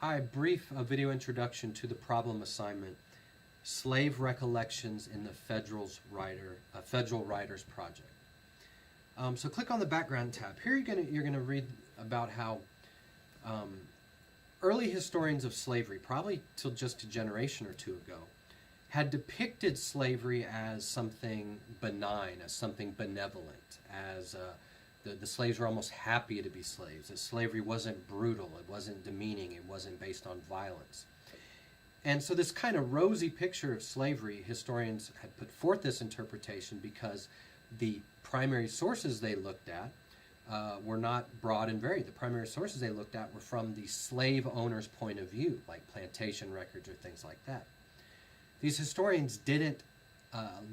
Hi, brief video introduction to the problem assignment, Slave Recollections in the Federal Writers Project. So click on the background tab. Here you're gonna read about how early historians of slavery, probably till just a generation or two ago, had depicted slavery as something benign, as something benevolent, as the slaves were almost happy to be slaves, that slavery wasn't brutal, it wasn't demeaning, it wasn't based on violence. And so this kind of rosy picture of slavery, historians had put forth this interpretation because the primary sources they looked at were not broad and varied. The primary sources they looked at were from the slave owner's point of view, like plantation records or things like that. These historians didn't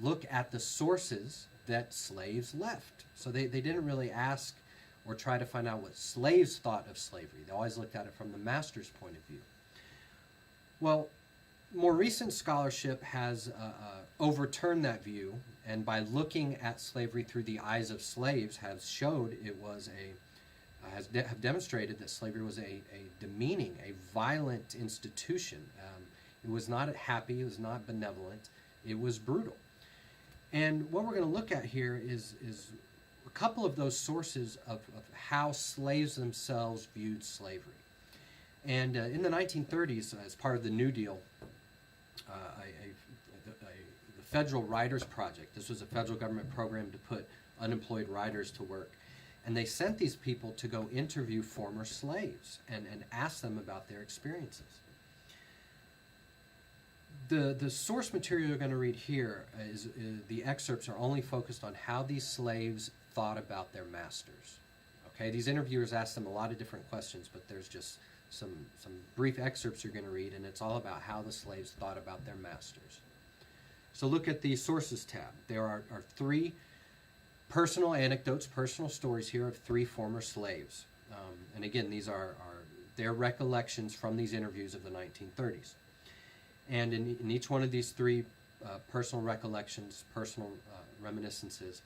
look at the sources that slaves left. So they didn't really ask or try to find out what slaves thought of slavery. They always looked at it from the master's point of view. Well, more recent scholarship has overturned that view, and by looking at slavery through the eyes of slaves have showed it was have demonstrated that slavery was a demeaning, a violent institution. It was not happy, it was not benevolent, it was brutal. And what we're going to look at here is a couple of those sources of how slaves themselves viewed slavery. And in the 1930s, as part of the New Deal, the Federal Writers Project, this was a federal government program to put unemployed writers to work, and they sent these people to go interview former slaves and ask them about their experiences. The source material you're going to read here is the excerpts are only focused on how these slaves thought about their masters. Okay, these interviewers asked them a lot of different questions, but there's just some brief excerpts you're going to read, and it's all about how the slaves thought about their masters. So look at the sources tab. There are three personal anecdotes, personal stories here of three former slaves. And again, these are their recollections from these interviews of the 1930s. And in each one of these three personal recollections, personal reminiscences,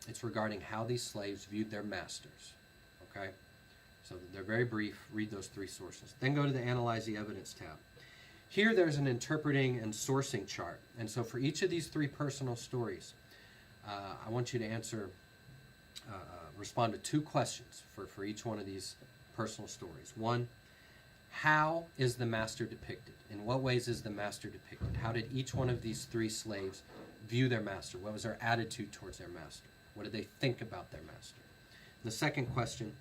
it's regarding how these slaves viewed their masters. Okay? So they're very brief. Read those three sources. Then go to the Analyze the Evidence tab. Here there's an interpreting and sourcing chart. And so for each of these three personal stories, I want you to respond to two questions for each one of these personal stories. One, how is the master depicted? In what ways is the master depicted? How did each one of these three slaves view their master? What was their attitude towards their master? What did they think about their master? The second question,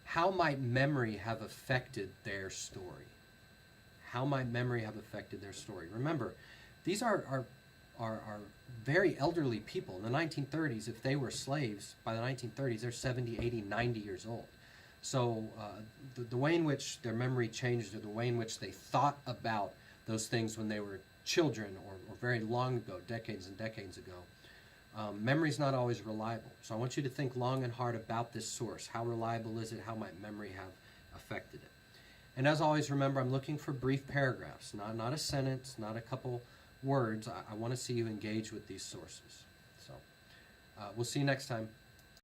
how might memory have affected their story? How might memory have affected their story? Remember, these are very elderly people. In the 1930s, if they were slaves, by the 1930s, they're 70, 80, 90 years old. So the way in which their memory changed, or the way in which they thought about those things when they were children or very long ago, decades and decades ago, memory is not always reliable. So I want you to think long and hard about this source. How reliable is it? How might memory have affected it? And as always, remember, I'm looking for brief paragraphs, not a sentence, not a couple words. I want to see you engage with these sources. So we'll see you next time.